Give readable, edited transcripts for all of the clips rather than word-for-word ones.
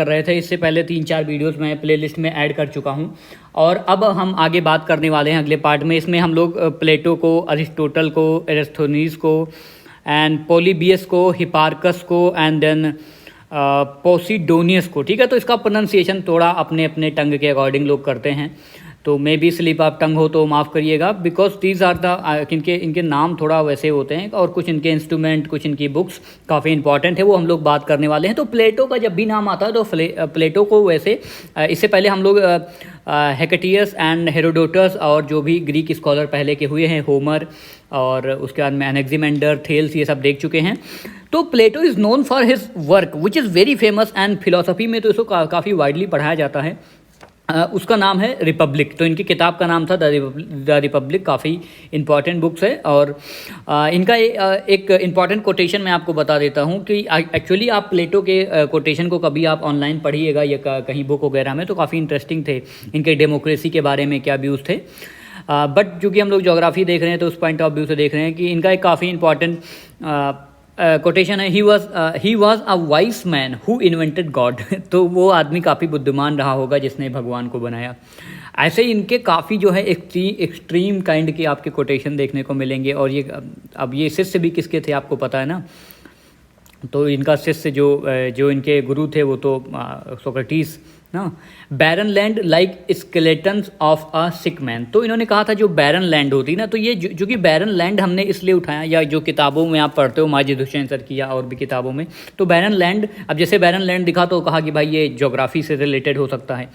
कर रहे थे। इससे पहले 3-4 वीडियोस मैं प्लेलिस्ट में ऐड कर चुका हूं और अब हम आगे बात करने वाले हैं अगले पार्ट में। इसमें हम लोग प्लेटो को, अरिस्टोटल को, एरिस्थोनीज को एंड पोलीबियस को, हिपार्कस को एंड देन पोसिडोनियस को, ठीक है। तो इसका प्रोनाउंसिएशन थोड़ा अपने अपने टंग के अकॉर्डिंग लोग करते हैं, तो may be slip of tongue हो तो माफ़ करिएगा, बिकॉज दीज आर द इनके नाम थोड़ा वैसे होते हैं और कुछ इनके इंस्ट्रूमेंट, कुछ इनकी बुक्स काफ़ी इंपॉर्टेंट है, वो हम लोग बात करने वाले हैं। तो प्लेटो का जब भी नाम आता है तो प्लेटो को वैसे इससे पहले हम लोग हेकेटियस एंड हेरोडोटस और जो भी ग्रीक स्कॉलर पहले के हुए हैं, होमर और उसके बाद में एनेक्सिमेंडर, थेल्स, ये सब देख चुके हैं। तो Plato is known for his work which is very famous and philosophy में तो इसको काफ़ी वाइडली पढ़ाया जाता है। उसका नाम है रिपब्लिक। तो इनकी किताब का नाम था द रिपब्लिक। काफ़ी इंपॉर्टेंट बुक्स है और इनका एक इम्पॉर्टेंट कोटेशन मैं आपको बता देता हूँ कि एक्चुअली आप प्लेटो के कोटेशन को कभी आप ऑनलाइन पढ़िएगा या कहीं बुक वगैरह में, तो काफ़ी इंटरेस्टिंग थे। इनके डेमोक्रेसी के बारे में क्या व्यूज़ थे, बट चूँकि हम लोग ज्योग्राफी देख रहे हैं तो उस पॉइंट ऑफ व्यू से देख रहे हैं कि इनका एक काफ़ी इंपॉर्टेंट कोटेशन है, he was a vice man who invented God. तो वो आदमी काफ़ी बुद्धिमान रहा होगा जिसने भगवान को बनाया। ऐसे ही इनके काफ़ी जो है एक्सट्रीम काइंड के आपके कोटेशन देखने को मिलेंगे। और ये अब ये शिष्य भी किसके थे आपको पता है ना, तो इनका शिष्य जो इनके गुरु थे वो तो सोक्रेटिस ना। Barren land like skeletons of a sick man. तो इन्होंने कहा था जो बैरन लैंड होती ना, तो ये जो कि बैरन लैंड हमने इसलिए उठाया, या जो किताबों में आप पढ़ते हो माजी दुष्यंत सर की या और भी किताबों में, तो बैरन लैंड, अब जैसे बैरन लैंड दिखा तो कहा कि भाई ये ज्योग्राफी से रिलेटेड हो सकता है,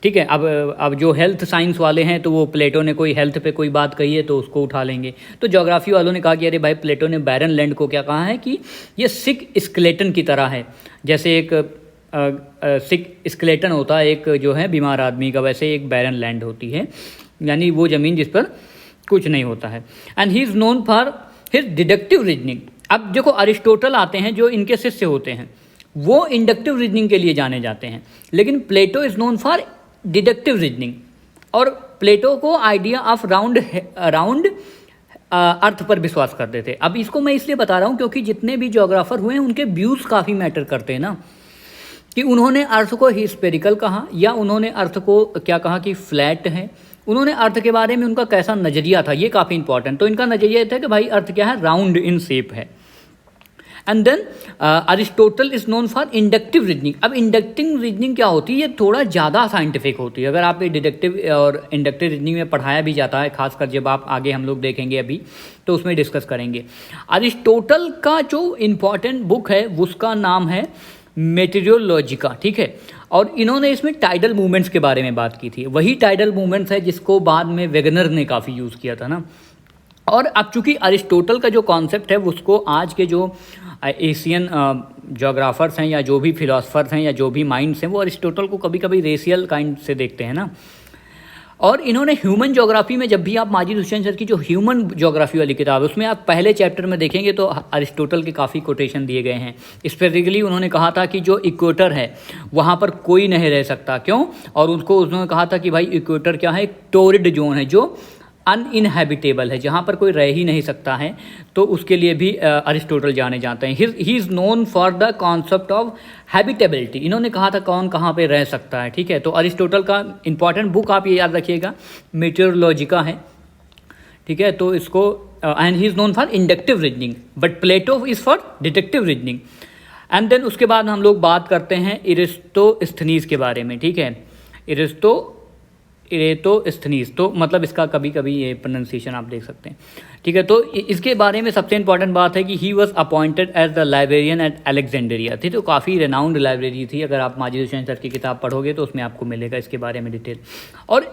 ठीक है। अब जो हेल्थ साइंस वाले हैं तो वो प्लेटो ने कोई हेल्थ पे कोई बात कही है तो उसको उठा लेंगे। तो ज्योग्राफी वालों ने कहा कि अरे भाई प्लेटो ने बैरन लैंड को क्या कहा है कि ये सिक स्केलेटन की तरह है। जैसे एक सिक स्केलेटन होता है एक जो है बीमार आदमी का, वैसे एक बैरन लैंड होती है, यानी वो ज़मीन जिस पर कुछ नहीं होता है। And he is known for his deductive reasoning. अब देखो अरिस्टोटल आते हैं जो इनके शिष्य होते हैं, वो इंडक्टिव रीजनिंग के लिए जाने जाते हैं, लेकिन Plato is known for deductive reasoning. और प्लेटो को आइडिया ऑफ राउंड अर्थ पर विश्वास करते थे। अब इसको मैं इसलिए बता रहा हूँ क्योंकि जितने भी ज्योग्राफर हुए हैं उनके व्यूज़ काफ़ी मैटर करते हैं ना, कि उन्होंने अर्थ को ही स्पेरिकल कहा या उन्होंने अर्थ को क्या कहा कि फ्लैट है, उन्होंने अर्थ के बारे में उनका कैसा नज़रिया था, ये काफ़ी इंपॉर्टेंट। तो इनका नज़रिया था कि भाई अर्थ क्या है, राउंड इन शेप है। And then Aristotle is known for inductive reasoning. अब इंडक्टिव रीजनिंग क्या होती है, ये थोड़ा ज़्यादा साइंटिफिक होती है। अगर आप ये डिडक्टिव और इंडक्टिव रीजनिंग में पढ़ाया भी जाता है, खासकर जब आप आगे हम लोग देखेंगे अभी तो उसमें डिस्कस करेंगे। अरिस्टोटल का जो इम्पॉर्टेंट बुक है उसका नाम है मेटेरियोलॉजिका, ठीक है। और इन्होंने इसमें टाइडल मूवमेंट्स के बारे में बात की थी। वही टाइडल मूवमेंट्स है जिसको बाद में वेगनर ने काफ़ी यूज़ किया था ना। और अब चूंकि अरिस्टोटल का जो कॉन्सेप्ट है उसको आज के जो एशियन जोग्राफर्स हैं या जो भी फिलोसफर्स हैं या जो भी माइंड्स हैं वो अरिस्टोटल को कभी कभी रेशियल काइंड से देखते हैं ना। और इन्होंने ह्यूमन ज्योग्राफी में, जब भी आप माजी दुष्यंत सर की जो ह्यूमन ज्योग्राफी वाली किताब है उसमें आप पहले चैप्टर में देखेंगे तो अरिस्टोटल के काफ़ी कोटेशन दिए गए हैं। स्पेसिफिकली उन्होंने कहा था कि जो इक्वेटर है वहाँ पर कोई नहीं रह सकता, क्यों, और उनको उन्होंने कहा था कि भाई इक्वेटर क्या है, एक टोरिड जोन है जो अनइनहेबिटेबल है, जहाँ पर कोई रह ही नहीं सकता है। तो उसके लिए भी अरिस्टोटल जाने जाते हैं। ही is known for the concept of habitability. इन्होंने कहा था कौन कहाँ पे रह सकता है, ठीक है। तो अरिस्टोटल का इंपॉर्टेंट बुक आप ये याद रखिएगा मेटेरियोलॉजिका है, ठीक है। तो इसको and he is known for inductive reasoning but Plato is for deductive reasoning. And then उसके बाद हम लोग बात करते हैं इरेटोस्थनीज के बारे में, ठीक है। इरेटोस्थनीज तो मतलब इसका कभी कभी ये प्रोनाउंसिएशन आप देख सकते हैं, ठीक है। तो इसके बारे में सबसे इंपॉर्टेंट बात है कि he was appointed as the librarian at Alexandria थी। तो काफ़ी रेनाउंड लाइब्रेरी थी, अगर आप माजी दुष्यंत सर की किताब पढ़ोगे तो उसमें आपको मिलेगा इसके बारे में डिटेल। और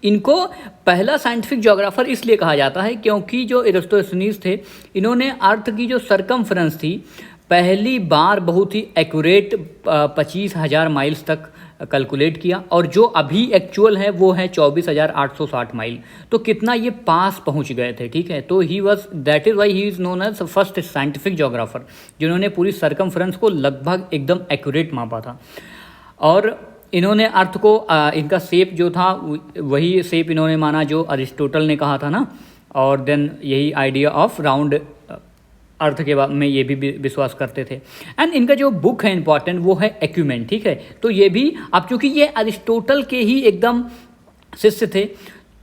इनको पहला साइंटिफिक ज्योग्राफर इसलिए कहा जाता है क्योंकि जो इरेटोस्थनीज थे इन्होंने अर्थ की जो सरकमफ्रेंस थी पहली बार बहुत ही एक्यूरेट 25,000 माइल्स तक कैलकुलेट किया, और जो अभी एक्चुअल है वो है 24,860 माइल। तो कितना ये पास पहुंच गए थे, ठीक है। तो he was, that is why he is known as first scientific geographer जिन्होंने पूरी सरकमफ्रेंस को लगभग एकदम एक्यूरेट मापा था। और इन्होंने अर्थ को इनका शेप जो था वही शेप इन्होंने माना जो अरिस्टोटल ने कहा था ना। और देन यही आइडिया ऑफ राउंड अर्थ के बाद में ये भी विश्वास करते थे। एंड इनका जो बुक है इंपॉर्टेंट वो है एक्यूमेन, ठीक है। तो ये भी अब चूंकि ये अरिस्टोटल के ही एकदम शिष्य थे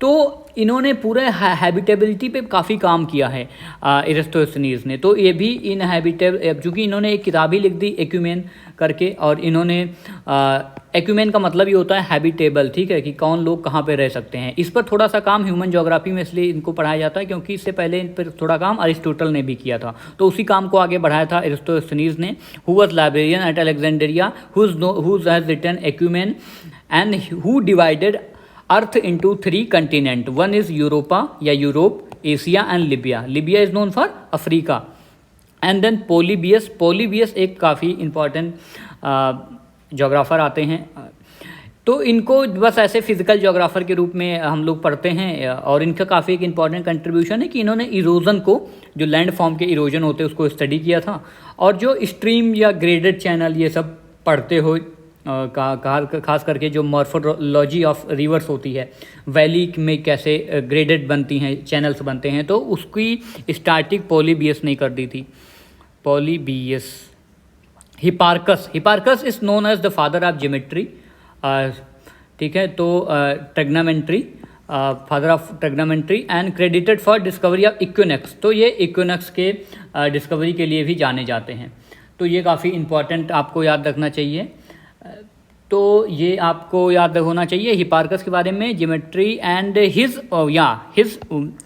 तो इन्होंने पूरे हैबिटेबिलिटी पे काफ़ी काम किया है एरिस्टोस्थनीज ने। तो ये भी इनहैबिटेबल, चूँकि इन्होंने एक किताब ही लिख दी एक्यूमेन करके, और इन्होंने एक्यूमेन का मतलब ये होता है हैबिटेबल, ठीक है, कि कौन लोग कहाँ पे रह सकते हैं। इस पर थोड़ा सा काम ह्यूमन ज्योग्राफी में इसलिए इनको पढ़ाया जाता है क्योंकि इससे पहले इन पर थोड़ा काम अरिस्टोटल ने भी किया था, तो उसी काम को आगे बढ़ाया था एरिस्टोस्थनीज ने, who was librarian at Alexandria, who has written acumen and who divided earth into 3 continent, one is Europa या Europe, Asia and Libya. Libya is known for Africa. And then Polybius, Polybius एक काफ़ी important geographer आते हैं, तो इनको बस ऐसे physical geographer के रूप में हम लोग पढ़ते हैं। और इनका काफ़ी एक इंपॉर्टेंट कंट्रीब्यूशन है कि इन्होंने इरोजन को, जो लैंड फॉर्म के इरोजन होते हैं उसको स्टडी किया था, और जो स्ट्रीम या ग्रेडेड चैनल ये सब पढ़ते हो, खास करके जो मॉर्फोलॉजी ऑफ रिवर्स होती है, वैली में कैसे ग्रेडेड बनती हैं, चैनल्स बनते हैं, तो उसकी स्टार्टिंग पोलीबियस ने कर दी थी। Polybius, Hipparchus, Hipparchus is known as the father of geometry, ठीक है, तो trigonometry, father of trigonometry and credited for discovery of equinox. तो ये इक्विनोक्स के डिस्कवरी के लिए भी जाने जाते हैं। तो ये काफ़ी इंपॉर्टेंट आपको याद रखना चाहिए। तो ये आपको याद होना चाहिए हिपार्कस के बारे में, geometry and his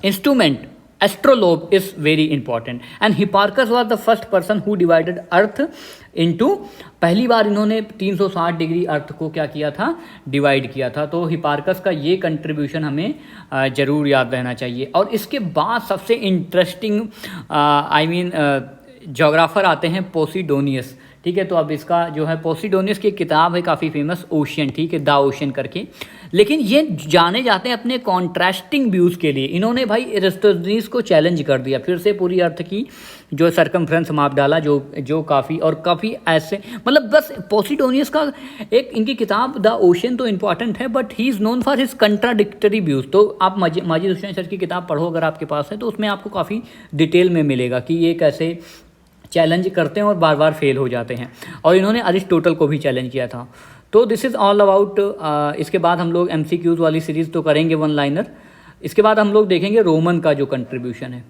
instrument astrolabe is very important. And Hipparchus was the first person who divided earth into, पहली बार इन्होंने 360 डिग्री अर्थ को क्या किया था, डिवाइड किया था। तो हिपार्कस का ये कंट्रीब्यूशन हमें ज़रूर याद रहना चाहिए। और इसके बाद सबसे इंटरेस्टिंग जोग्राफर आते हैं पोसिडोनियस, ठीक है। तो अब इसका जो है पोसिडोनियस की किताब है काफ़ी फेमस, ओशियन, ठीक है, द ओशियन करके। लेकिन ये जाने जाते हैं अपने कॉन्ट्रास्टिंग व्यूज़ के लिए। इन्होंने भाई एरिस्टोथेनीज को चैलेंज कर दिया, फिर से पूरी अर्थ की जो सरकमफ्रेंस माप डाला, जो काफ़ी ऐसे, मतलब बस पोसिडोनियस का एक इनकी किताब द ओशियन तो इम्पॉर्टेंट है, but he is known for his contradictory views. तो आप माजिद हुसैन सर की किताब पढ़ो अगर आपके पास है, तो उसमें आपको काफ़ी डिटेल में मिलेगा कि ये कैसे चैलेंज करते हैं और बार बार फेल हो जाते हैं। और इन्होंने अरिस्टोटल को भी चैलेंज किया था। तो दिस इज़ ऑल अबाउट, इसके बाद हम लोग MCQs वाली सीरीज़ तो करेंगे, वन लाइनर। इसके बाद हम लोग देखेंगे रोमन का जो कंट्रीब्यूशन है।